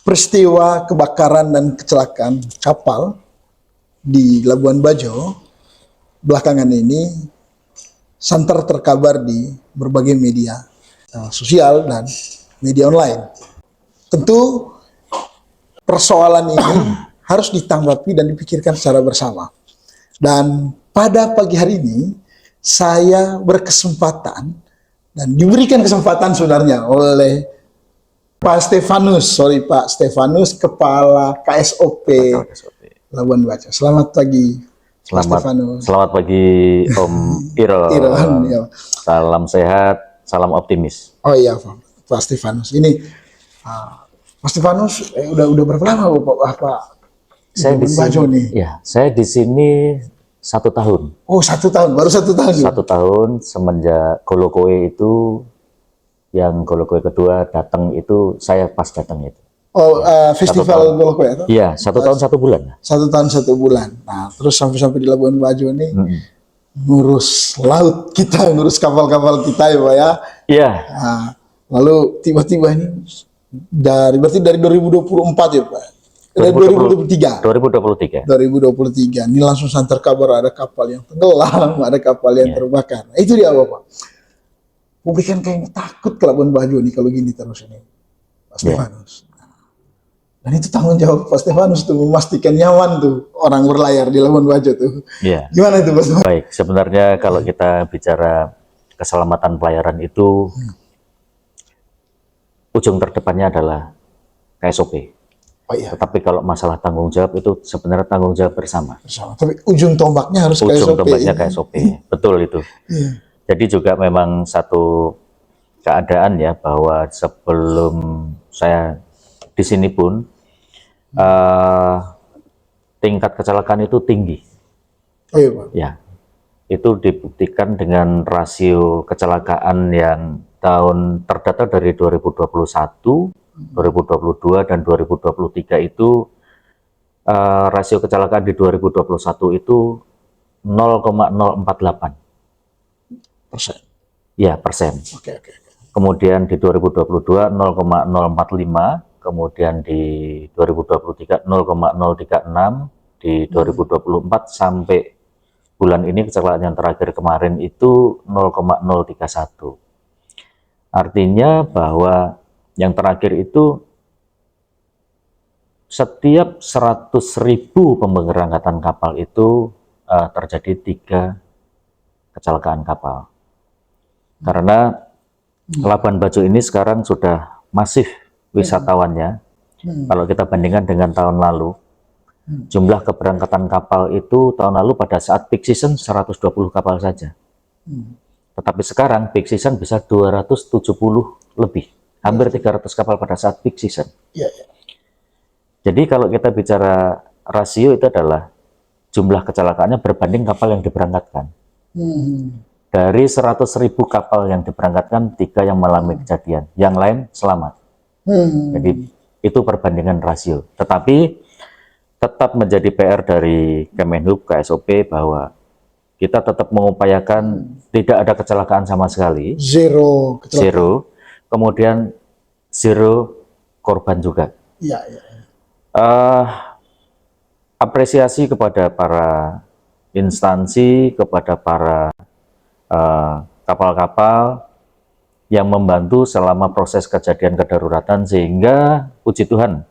peristiwa kebakaran dan kecelakaan kapal di Labuan Bajo belakangan ini santer terkabar di berbagai media sosial dan media online. Tentu persoalan ini harus ditanggapi dan dipikirkan secara bersama. Dan pada pagi hari ini saya berkesempatan dan diberikan kesempatan sebenarnya oleh Pak Stefanus, Kepala KSOP Labuan Bajo. Selamat pagi, Pak Stefanus. Selamat pagi, Om Iron. Ya. Salam sehat, salam optimis. Oh iya, Pak Stefanus. Ini Pak Stefanus, udah berapa lama Pak? Saya di Bajo sini. nih. Ya, saya di sini 1 tahun. Oh, 1 tahun, baru 1 tahun. 1 tahun semenjak Golokoe itu. Yang Golokoe kedua datang itu saya pas datang itu. Oh, festival Golokoe itu? Iya, 1 tahun 1 bulan. 1 tahun 1 bulan. Nah, terus sampai di Labuan Bajo ini ngurus laut kita, ngurus kapal-kapal kita ya Pak ya. Iya. Nah, lalu tiba-tiba ini berarti dari 2024 ya Pak? Dari 2023. 2023. Ini langsung santer kabar ada kapal yang tenggelam, ada kapal yang terbakar. Nah, itu dia Pak. Publik kan kayaknya takut ke Labuan Bajo nih kalau gini terus ini, Pak Stefanus. Dan itu tanggung jawab Pak Stefanus tuh memastikan nyaman tuh orang berlayar di Labuan Bajo tuh. Gimana itu Pak Stefanus? Baik, sebenarnya kalau kita bicara keselamatan pelayaran itu ujung terdepannya adalah KSOP. Oh, iya. Tetapi kalau masalah tanggung jawab itu sebenarnya tanggung jawab bersama. Tapi ujung tombaknya harus KSOP. Ujung tombaknya KSOP. Betul itu. Jadi juga memang satu keadaan ya bahwa sebelum saya di sini pun tingkat kecelakaan itu tinggi. Oh iya Pak. Ya, itu dibuktikan dengan rasio kecelakaan yang tahun terdata dari 2021, 2022 dan 2023 itu rasio kecelakaan di 2021 itu 0,048. Persen. Ya, persen. Oke. Kemudian di 2022 0,045, kemudian di 2023 0,036, di 2024 sampai bulan ini kecelakaan yang terakhir kemarin itu 0,031. Artinya bahwa yang terakhir itu setiap 100.000 pemberangkatan kapal itu terjadi 3 kecelakaan kapal. Karena Labuan Bajo ini sekarang sudah masif wisatawannya. Kalau kita bandingkan dengan tahun lalu, jumlah keberangkatan kapal itu tahun lalu pada saat peak season 120 kapal saja. Tetapi sekarang peak season bisa 270 lebih, hampir 300 kapal pada saat peak season. Jadi kalau kita bicara rasio itu adalah jumlah kecelakaannya berbanding kapal yang diberangkatkan. Dari 100.000 kapal yang diberangkatkan, 3 yang mengalami kejadian, yang lain selamat. Jadi itu perbandingan rasio. Tetapi tetap menjadi PR dari Kemenhub, KSOP bahwa kita tetap mengupayakan tidak ada kecelakaan sama sekali. Zero kecelakaan. Zero. Kemudian zero korban juga. Apresiasi kepada para instansi, kepada para kapal-kapal yang membantu selama proses kejadian kedaruratan, sehingga puji Tuhan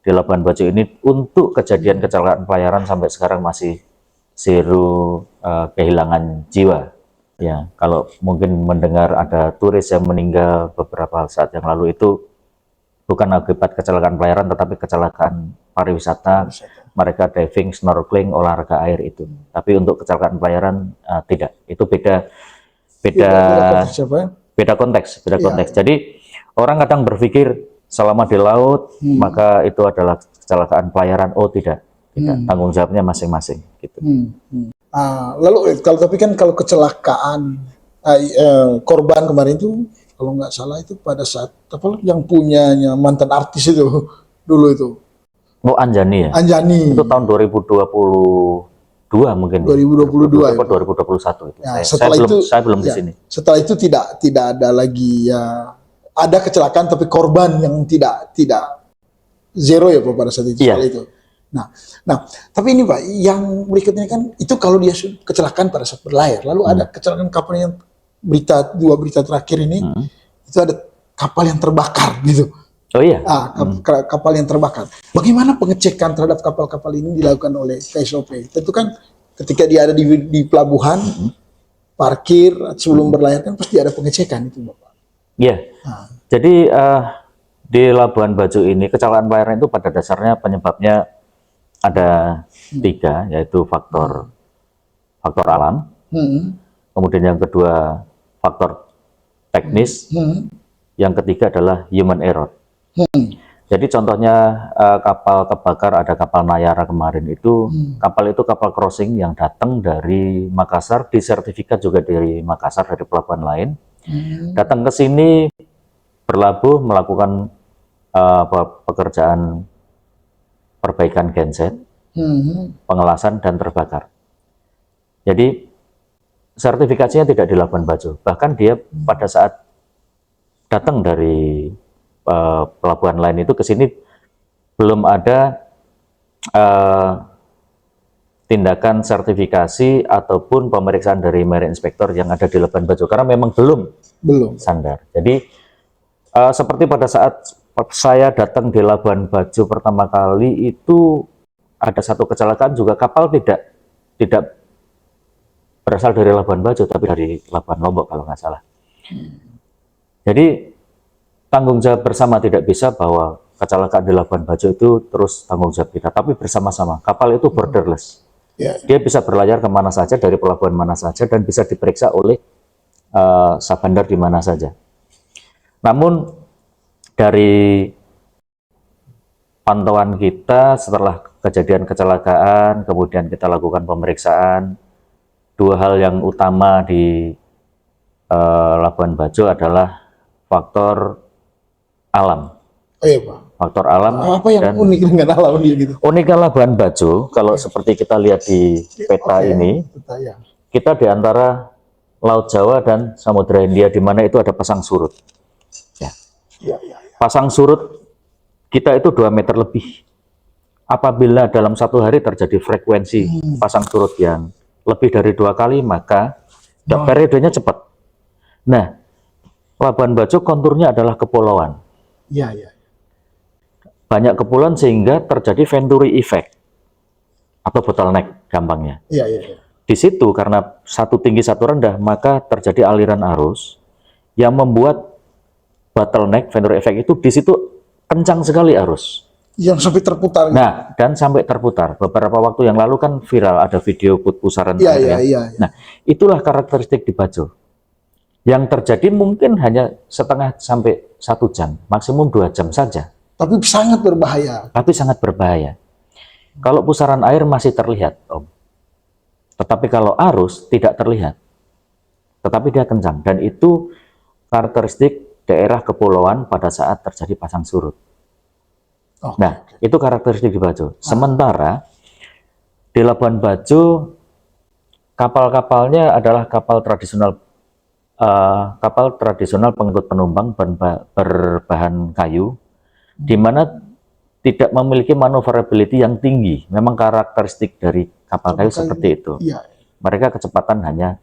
di Labuan Bajo ini untuk kejadian kecelakaan pelayaran sampai sekarang masih zero kehilangan jiwa. Ya, kalau mungkin mendengar ada turis yang meninggal beberapa saat yang lalu itu bukan akibat kecelakaan pelayaran tetapi kecelakaan pariwisata. Mereka diving, snorkeling, olahraga air itu. Tapi untuk kecelakaan pelayaran tidak. Itu beda konteks. Jadi orang kadang berpikir selama di laut maka itu adalah kecelakaan pelayaran. Oh tidak. Tanggung jawabnya masing-masing. Gitu. Lalu kalau kecelakaan korban kemarin itu kalau nggak salah itu pada saat yang punyanya mantan artis itu dulu itu. Oh, Anjani ya? Anjani. Itu tahun 2022 mungkin. 2022 atau 2021 itu. Ya, saya belum di sini. Setelah itu tidak ada lagi ya, ada kecelakaan tapi korban yang tidak zero ya Pak pada saat itu, Iya. soal itu. Nah, tapi ini Pak, yang berikutnya kan itu kalau dia kecelakaan pada saat berlayar, lalu ada kecelakaan kapal yang dua berita terakhir ini, itu ada kapal yang terbakar gitu. Oh iya. Kapal yang terbakar. Bagaimana pengecekan terhadap kapal-kapal ini dilakukan oleh KSOP? Tentu kan ketika dia ada di pelabuhan, parkir sebelum berlayar kan pasti ada pengecekan itu Bapak. Iya. Jadi di Labuan Bajo ini kecelakaan pelayaran itu pada dasarnya penyebabnya ada 3, yaitu faktor alam, kemudian yang kedua faktor teknis, yang ketiga adalah human error. Jadi contohnya kapal kebakar, ada kapal Nayara kemarin itu, kapal crossing yang datang dari Makassar, disertifikat juga dari Makassar, dari pelabuhan lain, datang ke sini, berlabuh, melakukan pekerjaan perbaikan genset, pengelasan, dan terbakar. Jadi sertifikasinya tidak di Labuan Bajo, bahkan dia pada saat datang dari pelabuhan lain itu ke sini belum ada tindakan sertifikasi ataupun pemeriksaan dari Marine Inspector yang ada di Labuan Bajo, karena memang belum standar. Jadi seperti pada saat saya datang di Labuan Bajo pertama kali itu ada satu kecelakaan juga, kapal tidak berasal dari Labuan Bajo tapi dari Labuan Lombok kalau nggak salah. Jadi tanggung jawab bersama, tidak bisa bahwa kecelakaan di Labuan Bajo itu terus tanggung jawab kita, tapi bersama-sama. Kapal itu borderless. Dia bisa berlayar kemana saja, dari pelabuhan mana saja, dan bisa diperiksa oleh sabandar di mana saja. Namun dari pantauan kita setelah kejadian kecelakaan, kemudian kita lakukan pemeriksaan, 2 hal yang utama di Labuan Bajo adalah faktor alam. Oh iya Pak. Faktor alam. Apa yang unik dengan alam dia gitu? Uniknya Labuan Bajo, kalau seperti kita lihat di peta ini, kita di antara Laut Jawa dan Samudra Hindia, di mana itu ada pasang surut. Pasang surut kita itu 2 meter lebih. Apabila dalam 1 hari terjadi frekuensi pasang surut yang lebih dari 2 kali, maka periodenya cepat. Nah, Labuan Bajo konturnya adalah kepulauan. Banyak kepulauan sehingga terjadi Venturi effect atau bottleneck gampangnya. Di situ karena satu tinggi satu rendah, maka terjadi aliran arus yang membuat bottleneck Venturi effect itu di situ kencang sekali arus. Yang sampai terputar. Nah, dan sampai terputar. Beberapa waktu yang lalu kan viral ada video pusaran air. Nah, itulah karakteristik di Bajo. Yang terjadi mungkin hanya setengah sampai 1 jam, maksimum 2 jam saja. Tapi sangat berbahaya. Kalau pusaran air masih terlihat, Om. Tetapi kalau arus tidak terlihat. Tetapi dia kencang. Dan itu karakteristik daerah kepulauan pada saat terjadi pasang surut. Nah, itu karakteristik di Bajo. Sementara di Labuan Bajo kapal-kapalnya adalah kapal tradisional pengangkut penumpang berbahan kayu, di mana tidak memiliki maneuverability yang tinggi. Memang karakteristik dari kapal kayu seperti itu. Mereka kecepatan hanya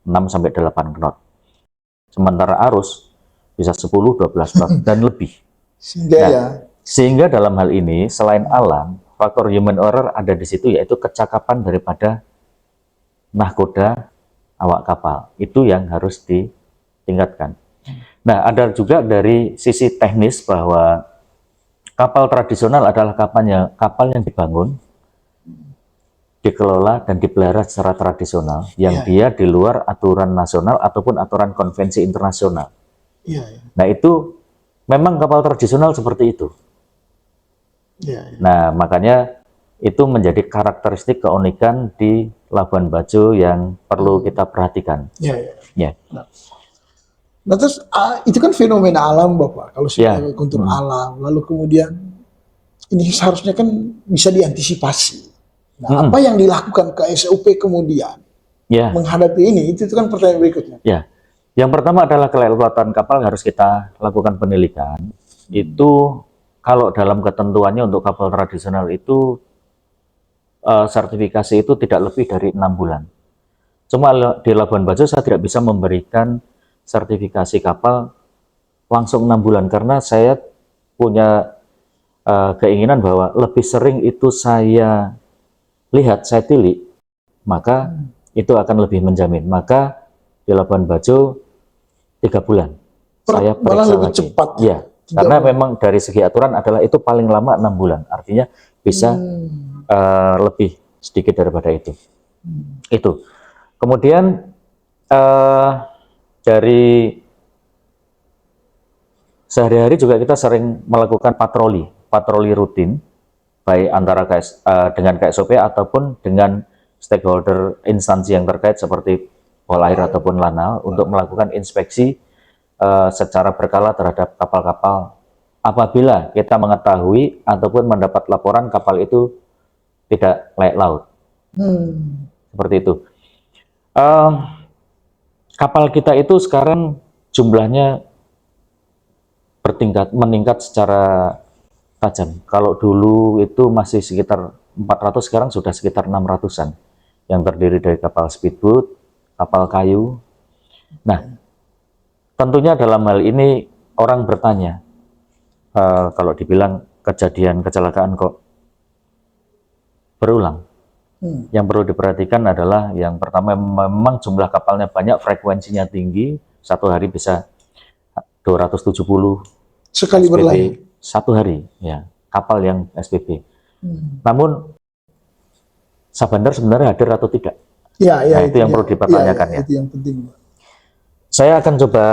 6-8 knot. Sementara arus bisa 10-12 knot dan lebih. Sehingga dalam hal ini selain alam, faktor human error ada di situ, yaitu kecakapan daripada nahkoda awak kapal. Itu yang harus ditingkatkan. Nah, ada juga dari sisi teknis bahwa kapal tradisional adalah kapal yang dibangun, dikelola dan dipelihara secara tradisional, yang dia di luar aturan nasional ataupun aturan konvensi internasional. Nah, itu memang kapal tradisional seperti itu. Nah, makanya itu menjadi karakteristik keunikan di Labuan Bajo yang perlu kita perhatikan. Nah, terus itu kan fenomena alam Bapak, kalau sudah kontur alam, lalu kemudian ini seharusnya kan bisa diantisipasi. Nah, apa yang dilakukan KSOP kemudian menghadapi ini? Itu kan pertanyaan berikutnya. Yang pertama adalah kelewatan kapal harus kita lakukan penelitikan. Itu kalau dalam ketentuannya untuk kapal tradisional itu sertifikasi itu tidak lebih dari 6 bulan. Cuma di Labuan Bajo saya tidak bisa memberikan sertifikasi kapal langsung 6 bulan karena saya punya keinginan bahwa lebih sering itu saya lihat, saya tilik, maka itu akan lebih menjamin. Maka di Labuan Bajo 3 bulan saya malah periksa lebih lagi. cepat. Ya, karena memang dari segi aturan adalah itu paling lama 6 bulan. Artinya bisa lebih sedikit daripada itu. Itu. Kemudian dari sehari-hari juga kita sering melakukan patroli rutin, baik antara dengan KSOP ataupun dengan stakeholder instansi yang terkait seperti Polair ataupun Lanal untuk melakukan inspeksi secara berkala terhadap kapal-kapal apabila kita mengetahui ataupun mendapat laporan kapal itu tidak layak laut. Seperti itu. Kapal kita itu sekarang jumlahnya meningkat secara tajam. Kalau dulu itu masih sekitar 400, sekarang sudah sekitar 600-an yang terdiri dari kapal speedboat, kapal kayu. Nah, tentunya dalam hal ini orang bertanya, kalau dibilang kejadian kecelakaan kok berulang. Yang perlu diperhatikan adalah yang pertama memang jumlah kapalnya banyak, frekuensinya tinggi, satu hari bisa 270 sekali SPP berlayar. Satu hari, ya, kapal yang SPP. Namun Sabandar sebenarnya hadir atau tidak? Ya, nah, itu yang perlu dipertanyakan ya. Itu yang penting. Saya akan coba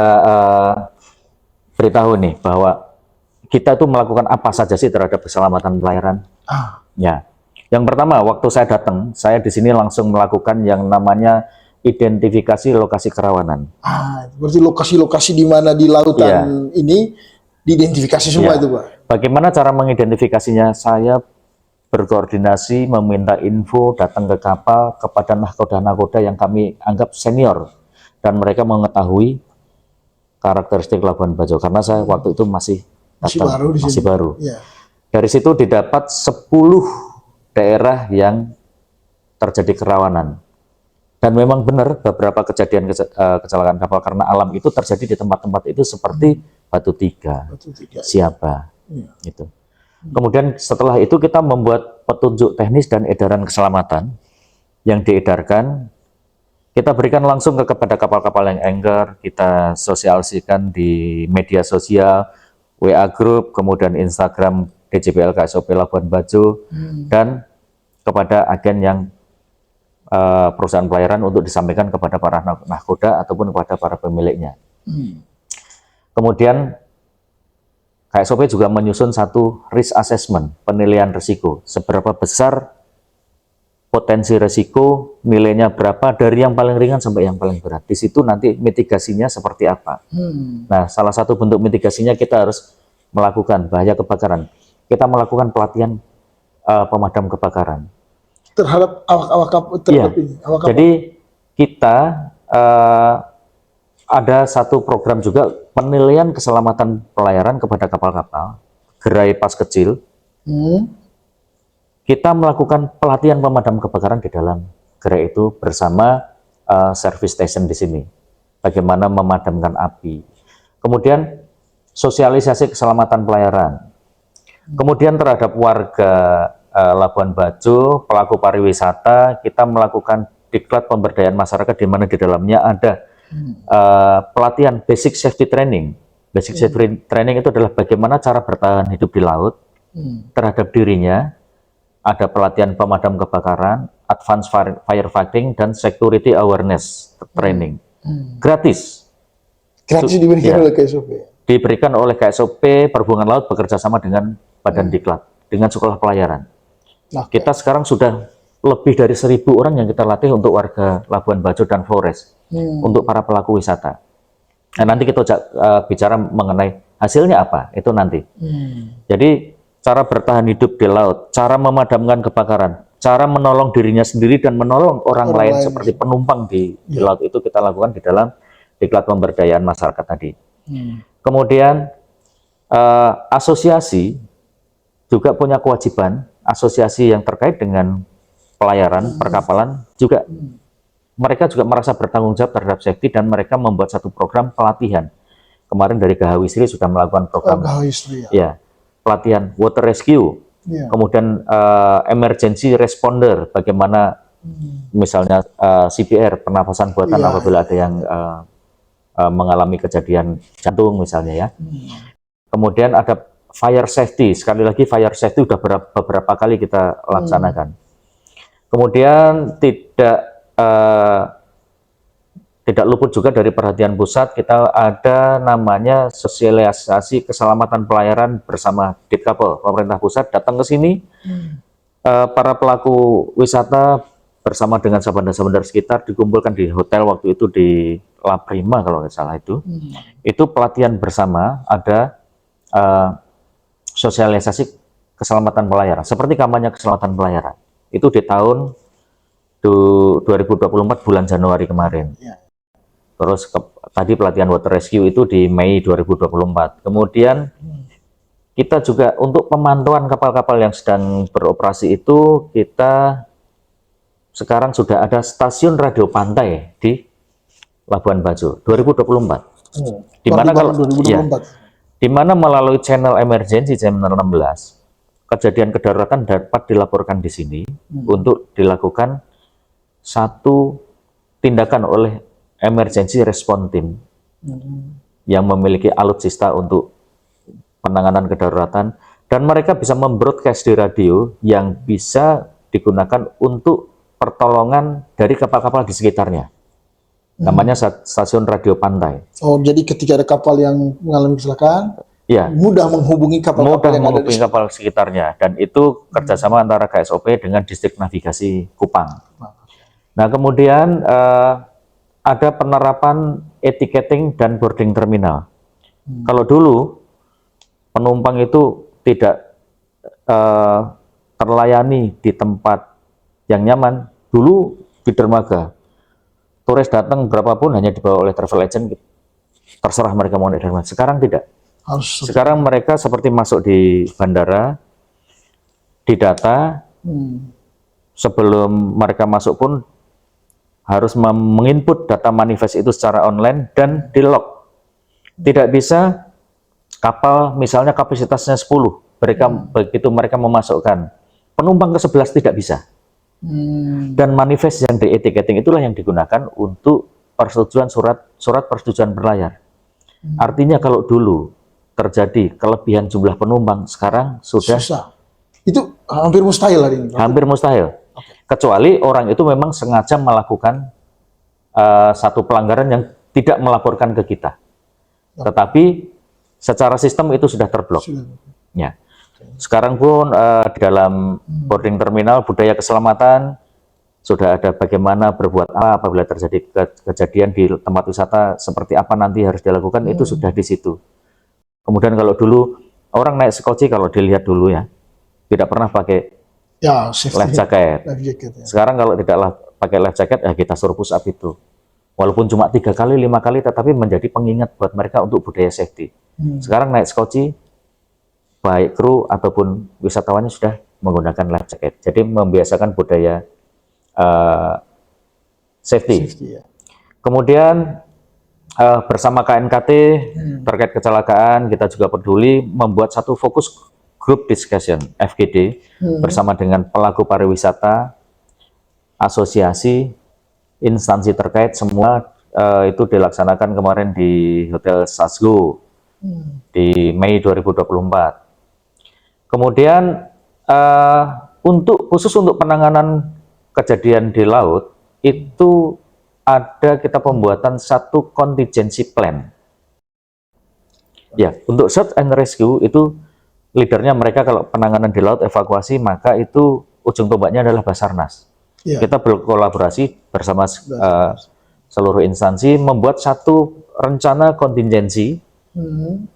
beritahu nih bahwa kita itu melakukan apa saja sih terhadap keselamatan pelayaran. Ya, yang pertama waktu saya datang, saya di sini langsung melakukan yang namanya identifikasi lokasi kerawanan. Berarti lokasi-lokasi di mana di lautan ini diidentifikasi semua itu, Pak. Bagaimana cara mengidentifikasinya? Saya berkoordinasi, meminta info, datang ke kapal kepada nahkoda-nahkoda yang kami anggap senior dan mereka mengetahui karakteristik Labuan Bajo karena saya waktu itu masih baru. Ya. Dari situ didapat 10 daerah yang terjadi kerawanan. Dan memang benar beberapa kejadian kecelakaan kapal karena alam itu terjadi di tempat-tempat itu seperti Batu Tiga, Siaba, gitu. Kemudian setelah itu kita membuat petunjuk teknis dan edaran keselamatan yang diedarkan, kita berikan langsung kepada kapal-kapal yang anchor, kita sosialisasikan di media sosial, WA Group, kemudian Instagram DJPL KSOP Labuan Bajo, dan kepada agen yang perusahaan pelayaran untuk disampaikan kepada para nahkoda ataupun kepada para pemiliknya. Kemudian KSOP juga menyusun satu risk assessment, penilaian risiko. Seberapa besar potensi risiko, nilainya berapa, dari yang paling ringan sampai yang paling berat. Di situ nanti mitigasinya seperti apa. Nah, salah satu bentuk mitigasinya kita harus melakukan bahaya kebakaran. Kita melakukan pelatihan pemadam kebakaran. Terhadap awak kapal. Jadi kita ada satu program juga penilaian keselamatan pelayaran kepada kapal-kapal gerai pas kecil. Kita melakukan pelatihan pemadam kebakaran di dalam gerai itu bersama service station di sini. Bagaimana memadamkan api. Kemudian sosialisasi keselamatan pelayaran. Kemudian terhadap warga Labuan Bajo, pelaku pariwisata, kita melakukan diklat pemberdayaan masyarakat di mana di dalamnya ada pelatihan basic safety training. Basic safety training itu adalah bagaimana cara bertahan hidup di laut terhadap dirinya. Ada pelatihan pemadam kebakaran, advanced firefighting, dan security awareness training. Gratis. Gratis diberikan oleh KSOP. Diberikan oleh KSOP Perhubungan Laut bekerja sama dengan Badan Diklat, dengan sekolah pelayaran. Kita sekarang sudah lebih dari 1.000 orang yang kita latih untuk warga Labuan Bajo dan Flores, untuk para pelaku wisata. Nah, nanti kita bicara mengenai hasilnya apa, itu nanti. Jadi, cara bertahan hidup di laut, cara memadamkan kebakaran, cara menolong dirinya sendiri dan menolong orang lain seperti penumpang di laut itu kita lakukan di dalam diklat pemberdayaan masyarakat tadi. Kemudian, asosiasi juga punya kewajiban, asosiasi yang terkait dengan pelayaran perkapalan juga mereka juga merasa bertanggung jawab terhadap safety dan mereka membuat satu program pelatihan. Kemarin dari Gahawisri sudah melakukan program ya, pelatihan water rescue, kemudian emergency responder, bagaimana misalnya CPR, pernafasan buatan apabila ada yang mengalami kejadian jantung misalnya ya. Kemudian ada fire safety, sekali lagi fire safety sudah beberapa kali kita laksanakan. Kemudian tidak luput juga dari perhatian pusat, kita ada namanya sosialisasi keselamatan pelayaran bersama Ditkapel, pemerintah pusat datang ke sini, para pelaku wisata bersama dengan sahabat-sahabat sekitar dikumpulkan di hotel waktu itu di La Prima kalau nggak salah itu pelatihan bersama, ada sosialisasi keselamatan pelayaran, seperti kampanye keselamatan pelayaran, itu di tahun 2024 bulan Januari kemarin. Terus tadi pelatihan water rescue itu di Mei 2024. Kemudian kita juga untuk pemantauan kapal-kapal yang sedang beroperasi itu, kita sekarang sudah ada stasiun radio pantai di Labuan Bajo 2024. Di mana kalau di mana melalui channel emergency channel 16 kejadian kedaruratan dapat dilaporkan di sini untuk dilakukan satu tindakan oleh emergency response team yang memiliki alutsista untuk penanganan kedaruratan, dan mereka bisa membroadcast di radio yang bisa digunakan untuk pertolongan dari kapal-kapal di sekitarnya. Namanya stasiun radio pantai. Oh, jadi ketika ada kapal yang mengalami kecelakaan, ya, mudah menghubungi kapal-kapal yang ada di kapal sekitarnya, dan itu kerjasama antara KSOP dengan Distrik Navigasi Kupang. Nah, kemudian ada penerapan etiketing dan boarding terminal. Kalau dulu penumpang itu tidak terlayani di tempat yang nyaman, dulu di dermaga turis datang berapapun hanya dibawa oleh travel agent, terserah mereka mau naik dermaga. Sekarang tidak. Sekarang mereka seperti masuk di bandara, didata, sebelum mereka masuk pun harus menginput data manifest itu secara online dan di-log. Tidak bisa kapal misalnya kapasitasnya 10, begitu mereka memasukkan penumpang ke 11 tidak bisa. Dan manifest yang di etiketing itulah yang digunakan untuk persetujuan surat persetujuan berlayar. Artinya kalau dulu terjadi kelebihan jumlah penumpang, sekarang sudah susah. Itu hampir mustahil hari ini. Hampir mustahil. Kecuali orang itu memang sengaja melakukan satu pelanggaran yang tidak melaporkan ke kita. Tetapi secara sistem itu sudah terblok. Ya. Sekarang pun di dalam boarding terminal budaya keselamatan sudah ada bagaimana berbuat apa apabila terjadi kejadian di tempat wisata, seperti apa nanti harus dilakukan, itu sudah di situ. Kemudian kalau dulu orang naik skoci, kalau dilihat dulu ya, tidak pernah pakai life jacket. Sekarang kalau tidak pakai life jacket, ya kita suruh push up itu. Walaupun cuma 3 kali, 5 kali, tetapi menjadi pengingat buat mereka untuk budaya safety. Sekarang naik skoci, baik kru ataupun wisatawannya sudah menggunakan life jacket. Jadi membiasakan budaya safety. Kemudian bersama KNKT terkait kecelakaan, kita juga peduli membuat satu fokus group discussion FGD bersama dengan pelaku pariwisata, asosiasi, instansi terkait, semua itu dilaksanakan kemarin di Hotel Sasgo di Mei 2024. Kemudian khusus untuk penanganan kejadian di laut itu ada kita pembuatan satu contingency plan. Ya, untuk search and rescue itu leadernya mereka, kalau penanganan di laut evakuasi maka itu ujung tombaknya adalah Basarnas. Kita berkolaborasi bersama seluruh instansi membuat satu rencana kontingensi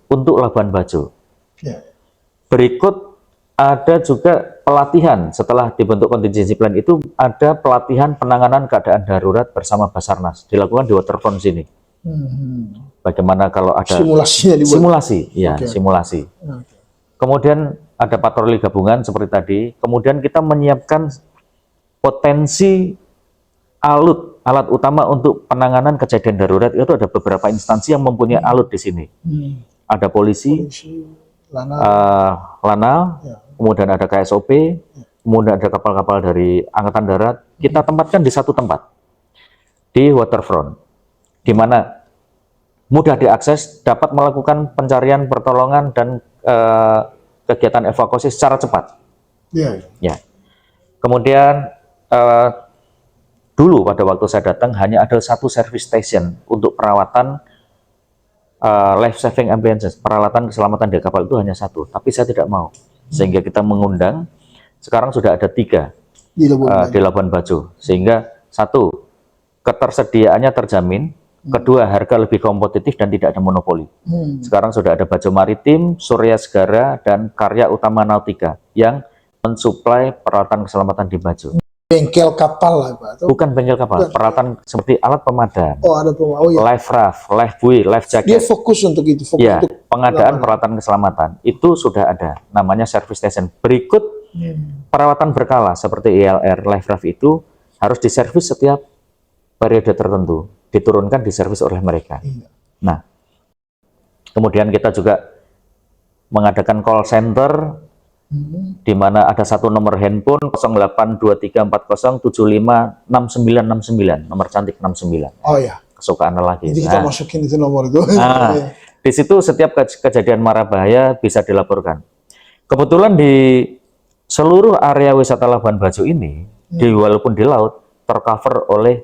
untuk Labuan Bajo. Berikut ada juga pelatihan setelah dibentuk contingency plan, itu ada pelatihan penanganan keadaan darurat bersama Basarnas dilakukan di waterfront sini. Bagaimana kalau ada simulasi. Kemudian ada patroli gabungan seperti tadi. Kemudian kita menyiapkan potensi alat utama untuk penanganan kejadian darurat. Itu ada beberapa instansi yang mempunyai alut di sini. Ada polisi, Lanal, kemudian ada KSOP, kemudian ada kapal-kapal dari Angkatan Darat. Kita tempatkan di satu tempat, di waterfront, di mana mudah diakses, dapat melakukan pencarian, pertolongan, dan kegiatan evakuasi secara cepat. Ya. Kemudian dulu pada waktu saya datang hanya ada satu service station untuk perawatan life saving appliances, peralatan keselamatan di kapal itu hanya satu, tapi saya tidak mau, sehingga kita mengundang. Sekarang sudah ada 3 di Labuan Bajo, sehingga satu, ketersediaannya terjamin, kedua, harga lebih kompetitif dan tidak ada monopoli. Sekarang sudah ada Bajo Maritim, Surya Segara, dan Karya Utama Nautika yang mensuplai peralatan keselamatan di Bajo. Bengkel kapal lah, Pak? Bukan bengkel kapal, peralatan seperti alat pemadam, ada pemadam. Oh, ya. life raft, life buoy, life jacket. Dia fokus untuk itu. Ya, pengadaan peralatan keselamatan itu sudah ada, namanya service station. Berikut perawatan berkala seperti ILR, life raft itu harus diservis setiap periode tertentu, diturunkan diservis oleh mereka. Nah, kemudian kita juga mengadakan call center, di mana ada satu nomor handphone 082340756969, nomor cantik 69. Oh ya. Kesukaan lagi. Jadi kita masukin itu nomor itu. Di situ setiap kejadian mara bahaya bisa dilaporkan. Kebetulan di seluruh area wisata Labuan Bajo ini, walaupun di laut, tercover oleh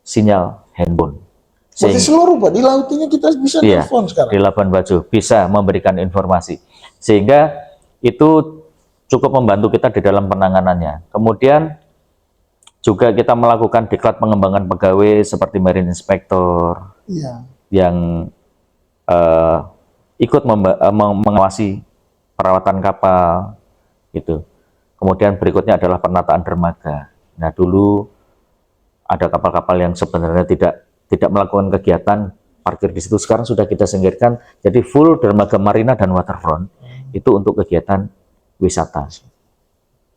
sinyal handphone. Berarti seluruh, Pak, di laut ini kita bisa telepon sekarang. Di Labuan Bajo bisa memberikan informasi, sehingga itu cukup membantu kita di dalam penanganannya. Kemudian juga kita melakukan diklat pengembangan pegawai seperti Marine Inspector yang ikut mengawasi perawatan kapal gitu. Kemudian berikutnya adalah penataan dermaga. Nah, dulu ada kapal-kapal yang sebenarnya tidak melakukan kegiatan parkir di situ, sekarang sudah kita singkirkan, jadi full dermaga marina dan waterfront itu untuk kegiatan wisata.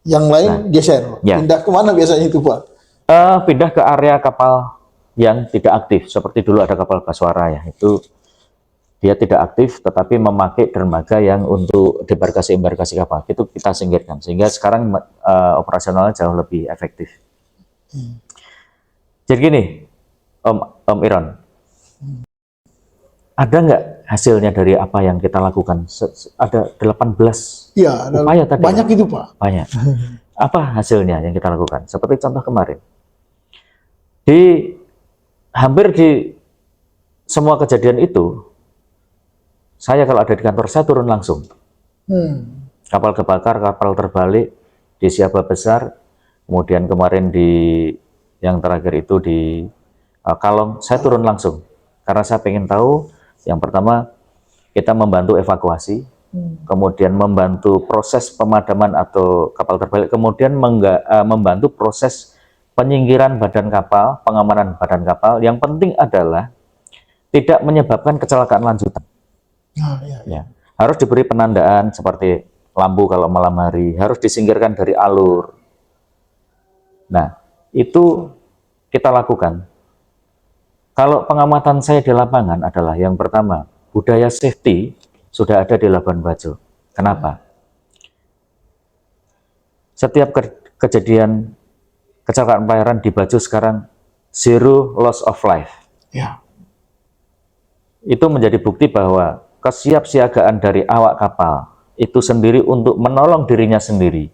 Yang lain geser, pindah kemana biasanya itu, Pak? Pindah ke area kapal yang tidak aktif, seperti dulu ada kapal Baswara ya, itu dia tidak aktif tetapi memakai dermaga yang untuk debarkasi-embarkasi kapal, itu kita singkirkan, sehingga sekarang operasionalnya jauh lebih efektif. Jadi gini, Om Iron, ada nggak hasilnya dari apa yang kita lakukan? Ada 18 upaya tadi. Banyak itu, Pak. Banyak. Apa hasilnya yang kita lakukan? Seperti contoh kemarin. Hampir di semua kejadian itu, saya kalau ada di kantor, saya turun langsung. Kapal kebakar, kapal terbalik, di Siaba Besar, kemudian kemarin yang terakhir itu di Kalong, saya turun langsung. Karena saya ingin tahu, yang pertama, kita membantu evakuasi, kemudian membantu proses pemadaman atau kapal terbalik, kemudian membantu proses penyingkiran badan kapal, pengamanan badan kapal. Yang penting adalah tidak menyebabkan kecelakaan lanjutan. Ya. Harus diberi penandaan seperti lampu kalau malam hari, harus disingkirkan dari alur. Nah, itu kita lakukan. Kalau pengamatan saya di lapangan adalah yang pertama, budaya safety sudah ada di Labuan Bajo. Kenapa? Setiap kejadian kecelakaan pelayaran di Bajo sekarang zero loss of life. Itu menjadi bukti bahwa kesiapsiagaan dari awak kapal itu sendiri untuk menolong dirinya sendiri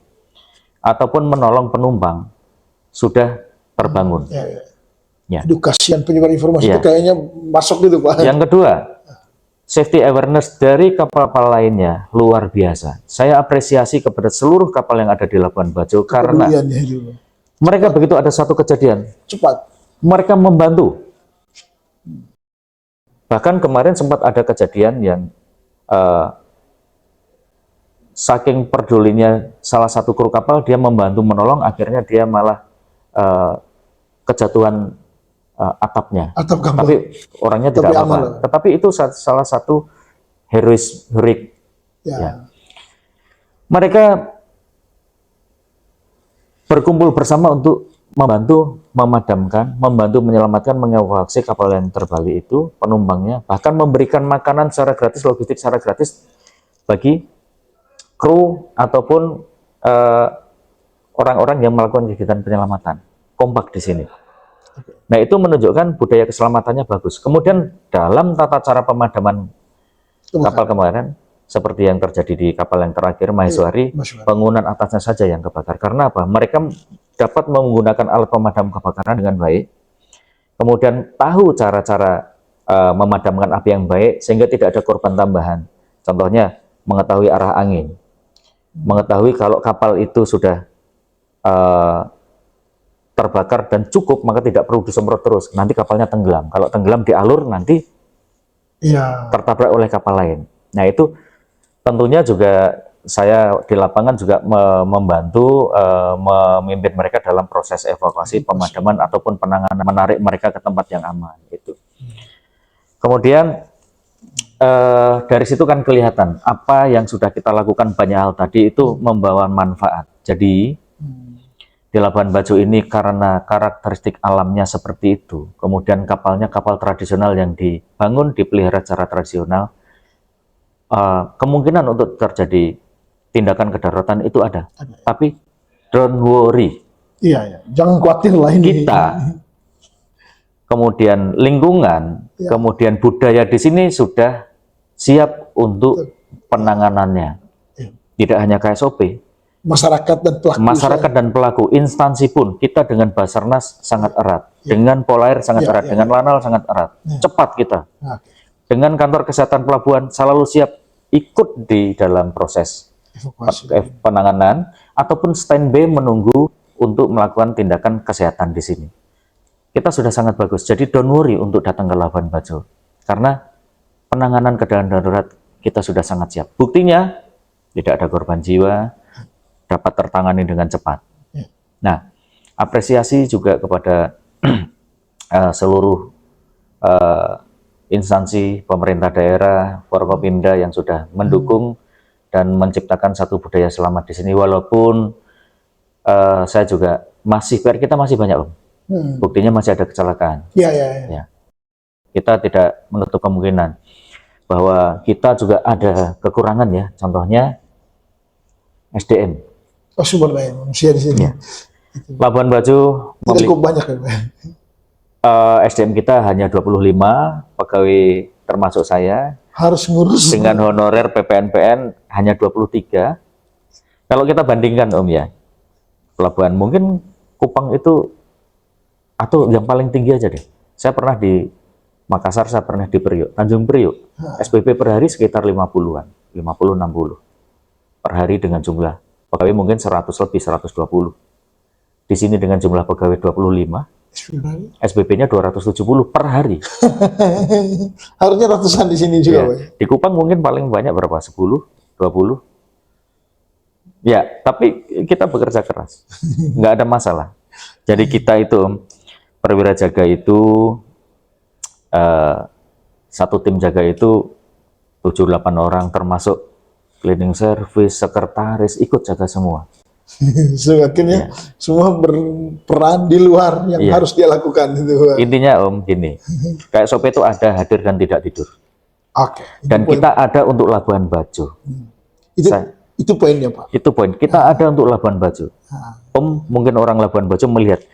ataupun menolong penumpang sudah terbangun. Edukasi dan penyebaran informasi itu kayaknya masuk gitu, Pak. Yang kedua, safety awareness dari kapal-kapal lainnya luar biasa. Saya apresiasi kepada seluruh kapal yang ada di Labuan Bajo karena mereka begitu ada satu kejadian, cepat mereka membantu. Bahkan kemarin sempat ada kejadian yang saking pedulinya salah satu kru kapal, dia membantu menolong, akhirnya dia malah kejatuhan atap kapal. Tapi orangnya tidak apa-apa. Tetapi itu salah satu heroik. Mereka berkumpul bersama untuk membantu memadamkan, membantu menyelamatkan, mengevakuasi kapal yang terbalik itu, penumpangnya, bahkan memberikan makanan secara gratis, logistik secara gratis bagi kru ataupun orang-orang yang melakukan kegiatan penyelamatan. Kompak di sini. Nah, itu menunjukkan budaya keselamatannya bagus. Kemudian dalam tata cara pemadaman kapal kemarin, seperti yang terjadi di kapal yang terakhir, Maheswari, bangunan atasnya saja yang kebakar. Karena apa? Mereka dapat menggunakan alat pemadam kebakaran dengan baik, kemudian tahu cara-cara memadamkan api yang baik, sehingga tidak ada korban tambahan. Contohnya, mengetahui arah angin, mengetahui kalau kapal itu sudah terbakar dan cukup, maka tidak perlu disemprot terus. Nanti kapalnya tenggelam. Kalau tenggelam di alur, nanti tertabrak oleh kapal lain. Nah, itu tentunya juga saya di lapangan juga membantu memimpin mereka dalam proses evakuasi, pemadaman ataupun penanganan, menarik mereka ke tempat yang aman. Gitu. Kemudian dari situ kan kelihatan apa yang sudah kita lakukan, banyak hal tadi itu membawa manfaat. Jadi di Labuan Bajo ini karena karakteristik alamnya seperti itu, kemudian kapalnya kapal tradisional yang dibangun, dipelihara secara tradisional, kemungkinan untuk terjadi tindakan kedaruratan itu ada. Tapi don't worry. Iya. Jangan khawatir lah ini. Kita, kemudian lingkungan, kemudian budaya di sini sudah siap untuk penanganannya. Tidak hanya KSOP. Masyarakat dan pelaku. Masyarakat dan pelaku, instansi pun, kita dengan Basarnas sangat erat, dengan Polair sangat erat, dengan Lanal sangat erat, cepat kita. Dengan kantor kesehatan pelabuhan selalu siap ikut di dalam proses penanganan, ataupun standby menunggu untuk melakukan tindakan kesehatan di sini. Kita sudah sangat bagus, jadi don't worry untuk datang ke Labuan Bajo, karena penanganan keadaan darurat kita sudah sangat siap. Buktinya, tidak ada korban jiwa, dapat tertangani dengan cepat. Nah, apresiasi juga kepada seluruh instansi pemerintah daerah, Forkopimda yang sudah mendukung dan menciptakan satu budaya selamat di sini. Walaupun saya juga PR kita masih banyak, Om. Buktinya masih ada kecelakaan. Ya. Kita tidak menutup kemungkinan bahwa kita juga ada kekurangan ya. Contohnya SDM. Sumber daya manusia di sini. Labuan Bajo cukup banyak ya, Pak. SDM kita hanya 25 pegawai termasuk saya. Harus ngurus. Dengan honorer PPNPN hanya 23. Kalau kita bandingkan Om ya, pelabuhan mungkin Kupang itu, atau yang paling tinggi aja deh. Saya pernah di Makassar, saya pernah di Priok, Tanjung Priok. SPP per hari sekitar 50-an, 50-60 per hari dengan jumlah pegawai mungkin 100 lebih, 120. Di sini dengan jumlah pegawai 25, SPP-nya 270 per hari. Harusnya ratusan di sini juga, Pak. Di Kupang mungkin paling banyak berapa? 10, 20. Ya, tapi kita bekerja keras. Nggak ada masalah. Jadi kita itu, perwira jaga itu, satu tim jaga itu 7-8 orang, termasuk cleaning service, sekretaris, ikut jaga semua. Akhirnya semua berperan di luar yang harus dia lakukan. Intinya Om, gini, kayak SOP itu ada hadir dan tidak tidur. Dan kita ada untuk Labuan Bajo. Itu poinnya, Pak. Itu poin. Kita ada untuk Labuan Bajo. Om, mungkin orang Labuan Bajo melihat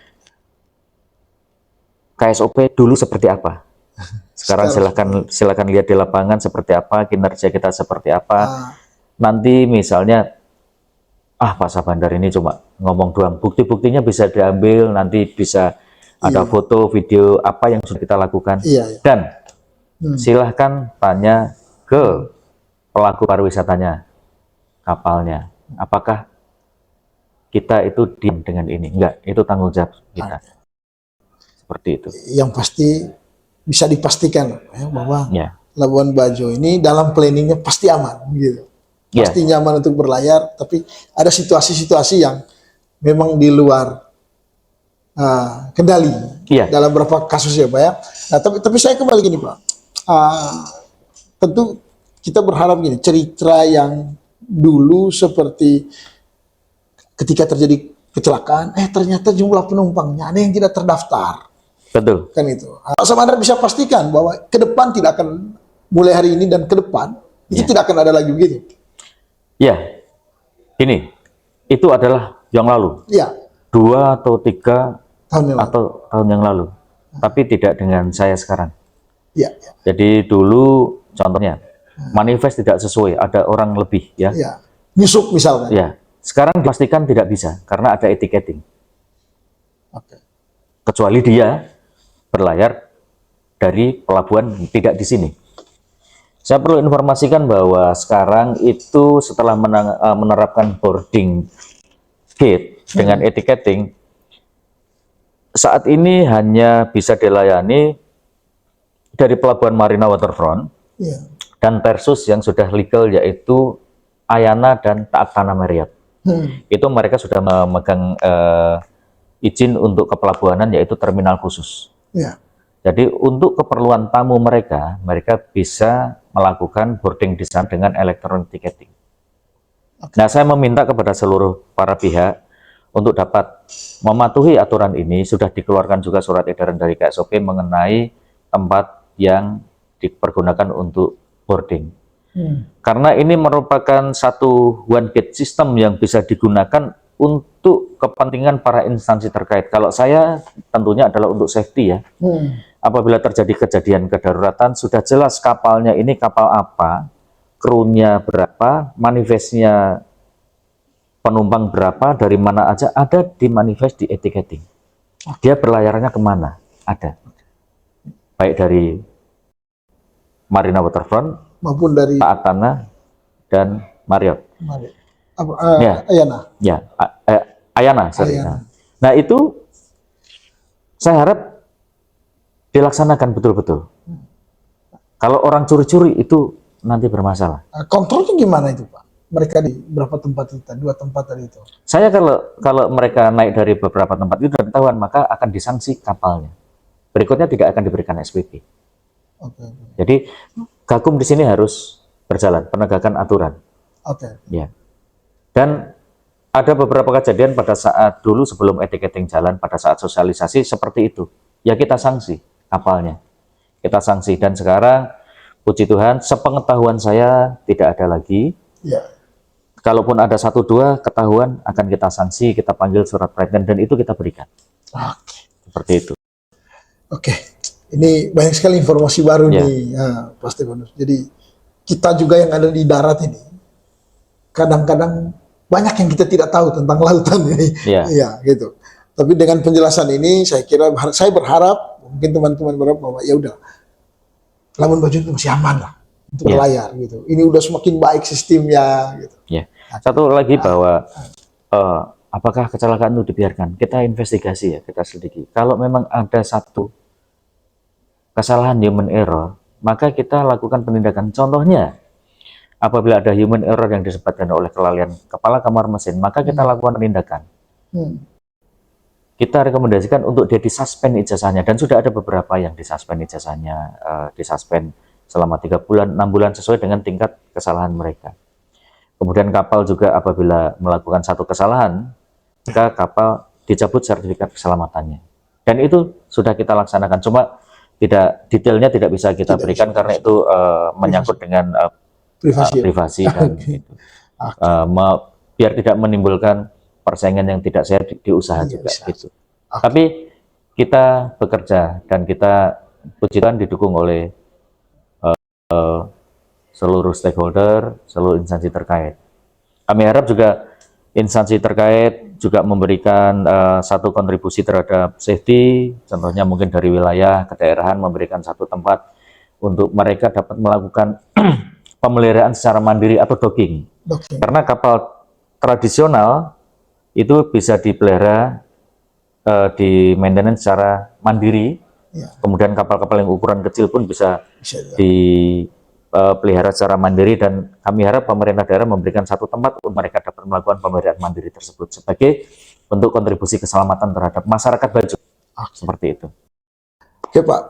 KSOP dulu seperti apa. Sekarang silakan lihat di lapangan seperti apa, kinerja kita seperti apa. Nanti misalnya, Pak Sabandar ini cuma ngomong doang, bukti-buktinya bisa diambil, nanti bisa ada foto, video, apa yang sudah kita lakukan. Dan silahkan tanya ke pelaku pariwisatanya, kapalnya, apakah kita itu diam dengan ini? Enggak, itu tanggung jawab kita. Seperti itu. Yang pasti bisa dipastikan ya, bahwa Labuan Bajo ini dalam planningnya pasti aman, gitu. Pasti nyaman untuk berlayar, tapi ada situasi-situasi yang memang di luar kendali dalam beberapa kasus ya, Pak ya. Nah, tapi saya kembali gini, Pak. Tentu kita berharap gini, cerita yang dulu seperti ketika terjadi kecelakaan, ternyata jumlah penumpangnya ada yang tidak terdaftar. Betul. Kan itu. Pak Samandra bisa pastikan bahwa ke depan tidak akan, mulai hari ini dan ke depan, itu tidak akan ada lagi begitu. Ya, ini, itu adalah yang lalu. Ya. 2 atau 3 tahun yang lalu. atau tahun yang lalu. Tapi tidak dengan saya sekarang. Ya. Jadi dulu contohnya, manifest tidak sesuai, ada orang lebih ya. Ya. Nyusup misalnya. Ya. Sekarang dipastikan tidak bisa karena ada etiketing. Oke. Kecuali dia berlayar dari pelabuhan tidak di sini. Saya perlu informasikan bahwa sekarang itu setelah menerapkan boarding gate dengan etiketing, saat ini hanya bisa dilayani dari pelabuhan Marina Waterfront dan Persus yang sudah legal, yaitu Ayana dan Taat Tanah Marriott. Itu mereka sudah memegang izin untuk kepelabuhanan, yaitu terminal khusus. Jadi untuk keperluan tamu mereka bisa melakukan boarding di sana dengan electronic ticketing. Nah, saya meminta kepada seluruh para pihak untuk dapat mematuhi aturan ini. Sudah dikeluarkan juga surat edaran dari KSOP mengenai tempat yang dipergunakan untuk boarding. Karena ini merupakan satu one gate system yang bisa digunakan untuk kepentingan para instansi terkait. Kalau saya tentunya adalah untuk safety ya. Apabila terjadi kejadian kedaruratan, sudah jelas kapalnya ini kapal apa, krunya berapa, manifestnya penumpang berapa, dari mana aja, ada di manifest, di etiketing. Dia berlayarnya kemana? Ada. Baik dari Marina Waterfront maupun dari Taat Tanah dan Marriott. Ayana. Ya, Ayana. Nah, itu saya harap dilaksanakan betul-betul. Kalau orang curi-curi itu nanti bermasalah. Kontrolnya gimana itu, Pak? Mereka di berapa tempat itu? 2 tempat tadi itu. Saya kalau mereka naik dari beberapa tempat itu sudah ketahuan, maka akan disanksi kapalnya. Berikutnya tidak akan diberikan SPP. Jadi Gakum di sini harus berjalan, penegakan aturan. Ya. Dan ada beberapa kejadian pada saat dulu sebelum etiketing jalan, pada saat sosialisasi seperti itu. Ya kita sanksi kapalnya. Kita sanksi, dan sekarang puji Tuhan sepengetahuan saya tidak ada lagi. Kalaupun ada 1-2 ketahuan, akan kita sanksi, kita panggil surat perhatian, dan itu kita berikan. Seperti itu. Ini banyak sekali informasi baru nih, Pak Stefanus. Jadi kita juga yang ada di darat ini, kadang-kadang banyak yang kita tidak tahu tentang lautan ini. Gitu. Tapi dengan penjelasan ini, saya berharap, mungkin teman-teman berharap bahwa ya udah, Labuan Bajo itu masih aman lah untuk berlayar gitu. Ini udah semakin baik sistemnya gitu. Satu lagi bahwa apakah kecelakaan itu dibiarkan? Kita investigasi ya, kita selidiki. Kalau memang ada satu kesalahan human error, maka kita lakukan penindakan. Contohnya, apabila ada human error yang disebabkan oleh kelalaian kepala kamar mesin, maka kita lakukan penindakan. Kita rekomendasikan untuk dia disuspend ijazahnya, dan sudah ada beberapa yang disuspend ijazahnya, disuspend selama 3 bulan, 6 bulan sesuai dengan tingkat kesalahan mereka. Kemudian kapal juga apabila melakukan satu kesalahan, maka kapal dicabut sertifikat keselamatannya. Dan itu sudah kita laksanakan, cuma detailnya tidak bisa kita berikan karena itu menyangkut dengan privasi dan itu. Biar tidak menimbulkan persaingan yang tidak sehat di usaha juga gitu. Tapi kita bekerja dan kita puji Tuhan didukung oleh seluruh stakeholder, seluruh instansi terkait. Kami harap juga instansi terkait juga memberikan satu kontribusi terhadap safety, contohnya mungkin dari wilayah kedaerahan memberikan satu tempat untuk mereka dapat melakukan pemeliharaan secara mandiri atau docking. Karena kapal tradisional itu bisa dipelihara di maintenance secara mandiri, kemudian kapal-kapal yang ukuran kecil pun bisa dipelihara secara mandiri, dan kami harap pemerintah daerah memberikan satu tempat untuk mereka dapat melakukan pemeliharaan mandiri tersebut sebagai bentuk kontribusi keselamatan terhadap masyarakat Bajo. Seperti itu. Oke Pak,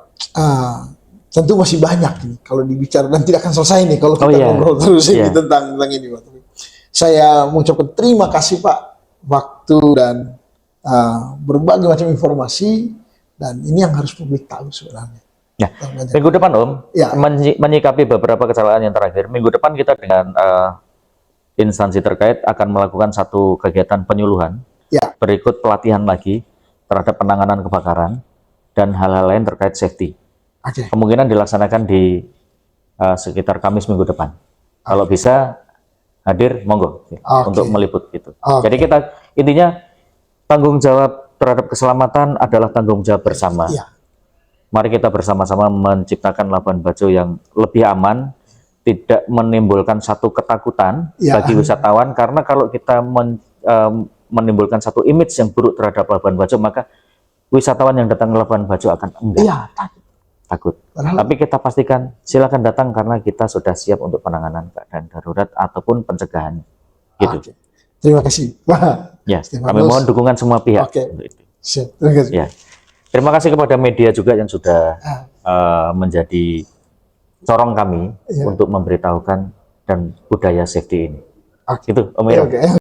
tentu masih banyak nih kalau dibicara, dan tidak akan selesai nih kalau kita ngobrol terus ini tentang ini Pak. Saya mengucapkan terima kasih Pak, waktu dan berbagai macam informasi, dan ini yang harus publik tahu sebenarnya. Nah, minggu depan Om, ya, menyikapi beberapa kecelakaan yang terakhir, minggu depan kita dengan instansi terkait akan melakukan satu kegiatan penyuluhan, ya, berikut pelatihan lagi terhadap penanganan kebakaran dan hal-hal lain terkait safety. Kemungkinan dilaksanakan di sekitar Kamis minggu depan. Kalau bisa hadir, monggo untuk meliput gitu. Jadi kita intinya tanggung jawab terhadap keselamatan adalah tanggung jawab bersama. Mari kita bersama-sama menciptakan Labuan Bajo yang lebih aman, tidak menimbulkan satu ketakutan bagi wisatawan, karena kalau kita menimbulkan satu image yang buruk terhadap Labuan Bajo, maka wisatawan yang datang ke Labuan Bajo akan enggan, takut. Tapi kita pastikan silakan datang karena kita sudah siap untuk penanganan keadaan darurat ataupun pencegahan. Gitu. Terima kasih. Ya, kami mohon dukungan semua pihak. Untuk itu. Terima kasih. Ya. Terima kasih kepada media juga yang sudah menjadi corong kami untuk memberitahukan dan budaya safety ini. Itu Om Iro.